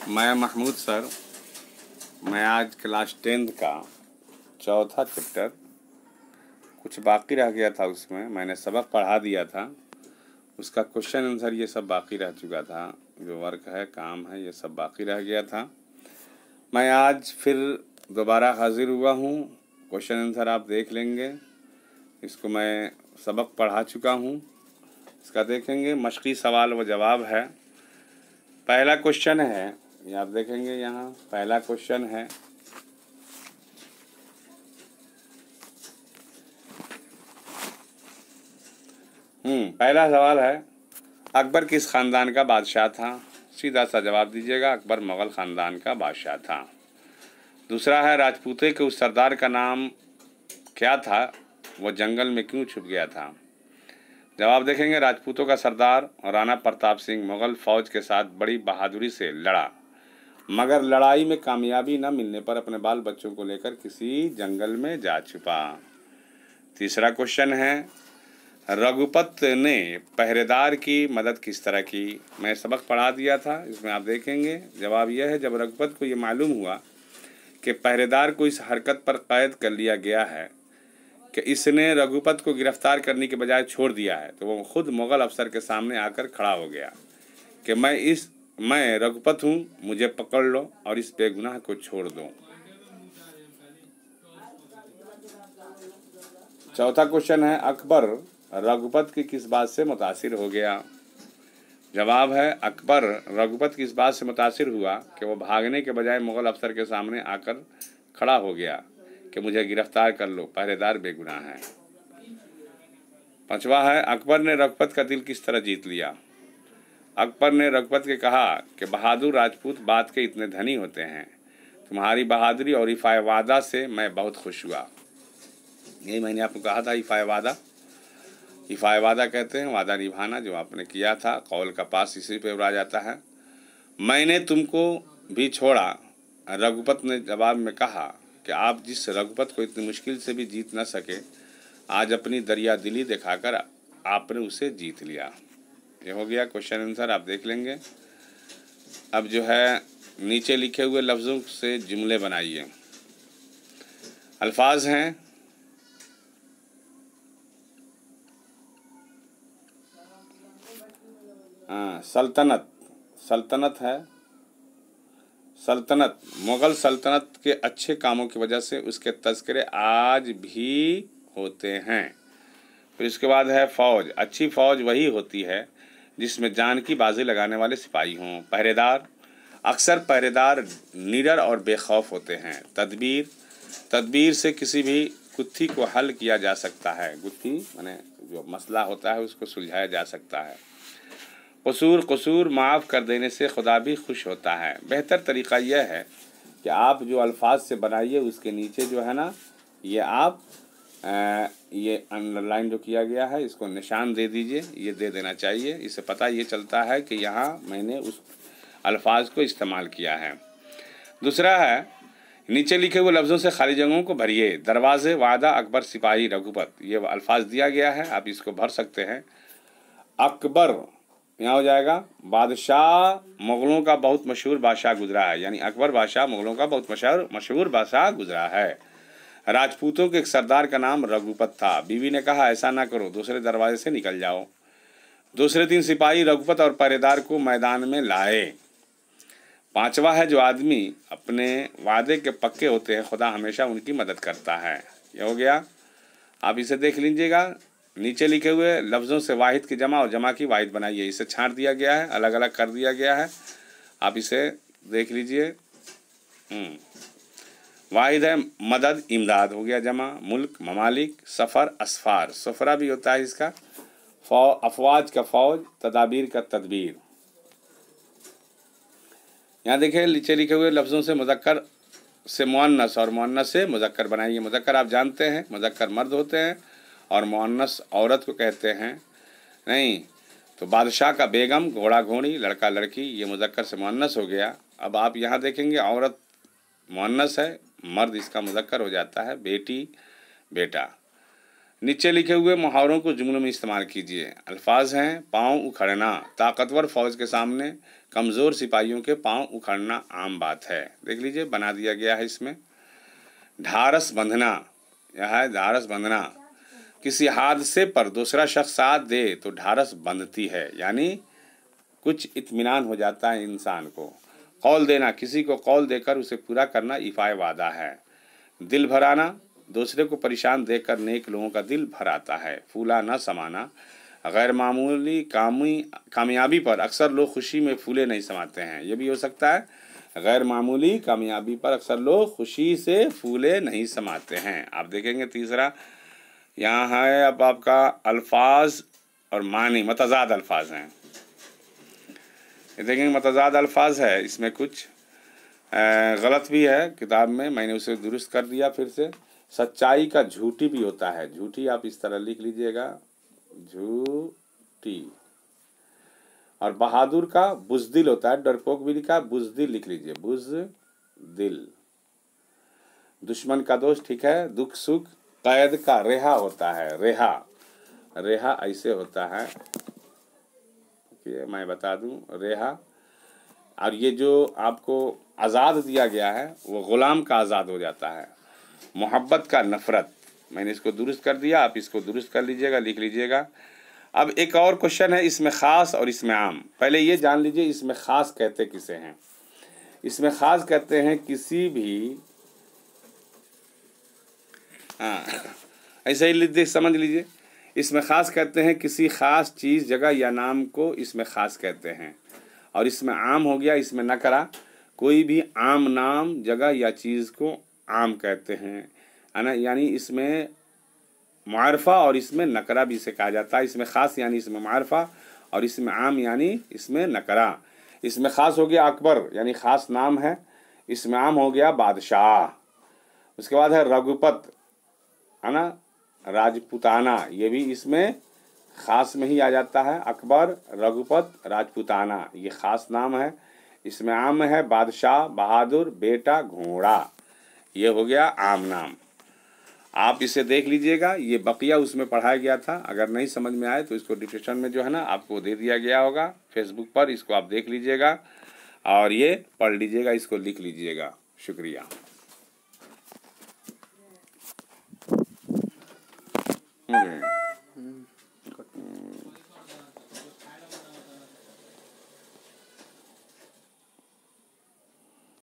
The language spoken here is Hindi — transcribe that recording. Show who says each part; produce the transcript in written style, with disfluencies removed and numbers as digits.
Speaker 1: मैं महमूद सर। मैं आज क्लास 10th का चौथा चैप्टर कुछ बाकी रह गया था, उसमें मैंने सबक पढ़ा दिया था। उसका क्वेश्चन आंसर ये सब बाकी रह चुका था, जो वर्क है, काम है, ये सब बाकी रह गया था। मैं आज फिर दोबारा हाजिर हुआ हूँ। क्वेश्चन आंसर आप देख लेंगे। इसको मैं सबक पढ़ा चुका हूँ, इसका देखेंगे। मश्की सवाल व जवाब है। पहला क्वेश्चन है, ये आप देखेंगे यहाँ पहला क्वेश्चन है। पहला सवाल है, अकबर किस खानदान का बादशाह था? सीधा सा जवाब दीजिएगा, अकबर मुगल खानदान का बादशाह था। दूसरा है, राजपूते के उस सरदार का नाम क्या था? वो जंगल में क्यों छुप गया था? जवाब देखेंगे, राजपूतों का सरदार राणा प्रताप सिंह मुगल फौज के साथ बड़ी बहादुरी से लड़ा, मगर लड़ाई में कामयाबी न मिलने पर अपने बाल बच्चों को लेकर किसी जंगल में जा छुपा। तीसरा क्वेश्चन है, रघुपत ने पहरेदार की मदद किस तरह की? मैं सबक पढ़ा दिया था, इसमें आप देखेंगे। जवाब यह है, जब रघुपत को ये मालूम हुआ कि पहरेदार को इस हरकत पर कैद कर लिया गया है कि इसने रघुपत को गिरफ्तार करने के बजाय छोड़ दिया है, तो वो खुद मुगल अफसर के सामने आकर खड़ा हो गया कि मैं रघुपत हूँ, मुझे पकड़ लो और इस बेगुनाह को छोड़ दो। चौथा क्वेश्चन है, अकबर रघुपत की किस बात से मुतासिर हो गया? जवाब है, अकबर रघुपत की इस बात से मुतासिर हुआ कि वो भागने के बजाय मुगल अफसर के सामने आकर खड़ा हो गया कि मुझे गिरफ्तार कर लो, पहरेदार बेगुनाह है। पांचवा है, अकबर ने रघुपत का दिल किस तरह जीत लिया? अकबर ने रघुपत के कहा कि बहादुर राजपूत बात के इतने धनी होते हैं, तुम्हारी बहादुरी और इफ़ाए वादा से मैं बहुत खुश हुआ। यही मैंने आपको कहा था, इफ़ाए वादा कहते हैं वादा निभाना, जो आपने किया था, कौल का पास इसी पे उड़ा जाता है। मैंने तुमको भी छोड़ा, रघुपत ने जवाब में कहा कि आप जिस रघुपत को इतनी मुश्किल से भी जीत न सके, आज अपनी दरिया दिली दिखाकर आपने उसे जीत लिया। ये हो गया क्वेश्चन आंसर, आप देख लेंगे। अब जो है नीचे लिखे हुए लफ्ज़ों से जुमले बनाइए। अल्फाज हैं, सल्तनत, सल्तनत है। सल्तनत, मुगल सल्तनत के अच्छे कामों की वजह से उसके तज़किरे आज भी होते हैं। फिर इसके बाद है फौज। अच्छी फौज वही होती है जिसमें जान की बाजी लगाने वाले सिपाही हों। पहरेदार, अक्सर पहरेदार निडर और बेखौफ होते हैं। तदबीर, तदबीर से किसी भी गुत्थी को हल किया जा सकता है। गुत्थी माने जो मसला होता है उसको सुलझाया जा सकता है। कसूर माफ़ कर देने से खुदा भी खुश होता है। बेहतर तरीक़ा यह है कि आप जो अल्फाज से बनाइए उसके नीचे जो है ना, ये आप ये अंडरलाइन जो किया गया है इसको निशान दे दीजिए, ये दे देना चाहिए। इससे पता ये चलता है कि यहाँ मैंने उस अल्फाज को इस्तेमाल किया है। दूसरा है, नीचे लिखे हुए लफ्ज़ों से खाली जगहों को भरिए। दरवाज़े, वादा, अकबर, सिपाही, रघुपत, ये अल्फाज दिया गया है, आप इसको भर सकते हैं। अकबर यहाँ हो जाएगा, बादशाह मुग़लों का बहुत मशहूर बादशाह गुजरा है, यानी अकबर बादशाह मुग़लों का बहुत मशहूर बादशाह गुजरा है। राजपूतों के एक सरदार का नाम रघुपत था। बीवी ने कहा, ऐसा ना करो, दूसरे दरवाजे से निकल जाओ। दूसरे दिन सिपाही रघुपत और पहरेदार को मैदान में लाए। पांचवा है, जो आदमी अपने वादे के पक्के होते हैं, खुदा हमेशा उनकी मदद करता है। ये हो गया, आप इसे देख लीजिएगा। नीचे लिखे हुए लफ्ज़ों से वाहिद की जमा और जमा की वाहिद बनाइए। इसे छांट दिया गया है, अलग अलग कर दिया गया है, आप इसे देख लीजिए। वाहिद है मदद, इमदाद हो गया जमा, मुल्क, ममालिक, सफ़र, असफ़ार, सफ़रा भी होता है इसका, अफवाज का फौज, तदाबीर का तदबीर। यहाँ देखिए नीचे लिखे हुए लफ्ज़ों से मुज़क्कर से मुअन्नस और मुअन्नस से मुज़क्कर बनाइए। मुज़क्कर आप जानते हैं, मुज़क्कर मर्द होते हैं और मुअन्नस औरत को कहते हैं। नहीं तो बादशाह का बेगम, घोड़ा घोड़ी, लड़का लड़की, ये मुज़क्कर से मुअन्नस हो गया। अब आप यहाँ देखेंगे औरत मुअन्नस है, मर्द इसका मुज़क्कर हो जाता है, बेटी बेटा। नीचे लिखे हुए मुहावरों को जुमलों में इस्तेमाल कीजिए। अल्फाज हैं पाँव उखड़ना, ताकतवर फौज के सामने कमज़ोर सिपाहियों के पाँव उखड़ना आम बात है। देख लीजिए बना दिया गया है इसमें। ढारस बंधना, यह है ढारस बंधना, किसी हादसे पर दूसरा शख्स साथ दे तो ढारस बंधती है, यानी कुछ इत्मीनान हो जाता है इंसान को। कौल देना, किसी को कौल देकर उसे पूरा करना इफ़ाए वादा है। दिल भराना, दूसरे को परेशान देखकर नेक लोगों का दिल भर आता है। फूला न समाना, गैर मामूली कामयाबी पर अक्सर लोग खुशी में फूले नहीं समाते हैं। ये भी हो सकता है, गैर मामूली कामयाबी पर अक्सर लोग खुशी से फूले नहीं समाते हैं। आप देखेंगे तीसरा यहाँ है अब आपका अल्फाज और मानी, मतजाद अल्फाज हैं। ये देखेंगे मतजाद अल्फाज है, इसमें कुछ गलत भी है किताब में, मैंने उसे दुरुस्त कर दिया फिर से। सच्चाई का झूठी भी होता है, झूठी आप इस तरह लिख लीजिएगा, झूठी। और बहादुर का बुज़दिल होता है, डरपोक भी लिखा, बुज़दिल लिख लीजिए, बुज़दिल। दुश्मन का दोस्त, ठीक है। दुख सुख, कैद का रेहा होता है, रेहा, रेहा ऐसे होता है, ये मैं बता दूं, रेहा। और ये जो आपको आज़ाद दिया गया है वो ग़ुलाम का आज़ाद हो जाता है। मोहब्बत का नफ़रत, मैंने इसको दुरुस्त कर दिया, आप इसको दुरुस्त कर लीजिएगा, लिख लीजिएगा। अब एक और क्वेश्चन है, इसमें ख़ास और इसमें आम। पहले ये जान लीजिए इसमें ख़ास कहते किसे हैं। इसमें ख़ास कहते हैं किसी भी, हाँ ऐसे ही देख समझ लीजिए, इसमें ख़ास कहते हैं किसी ख़ास चीज़ जगह या नाम को इसमें ख़ास कहते हैं। और इसमें आम हो गया, इसमें नकरा, कोई भी आम नाम जगह या चीज़ को आम कहते हैं, है ना। यानी इसमें मारफा और इसमें नकरा भी इसे कहा जाता है। इसमें ख़ास यानी इसमें मारफा और इसमें आम यानी इसमें नकरा। इसमें ख़ास हो गया अकबर, यानी ख़ास नाम है। इसमें आम हो गया बादशाह। उसके बाद है रघुपत, है ना, राजपूताना, ये भी इसमें ख़ास में ही आ जाता है। अकबर, रघुपत, राजपूताना, ये ख़ास नाम है। इसमें आम है बादशाह, बहादुर, बेटा, घोड़ा, ये हो गया आम नाम। आप इसे देख लीजिएगा, ये बकिया उसमें पढ़ाया गया था। अगर नहीं समझ में आए तो इसको डिस्क्रिप्शन में जो है ना आपको दे दिया गया होगा फेसबुक पर, इसको आप देख लीजिएगा और ये पढ़ लीजिएगा, इसको लिख लीजिएगा। शुक्रिया।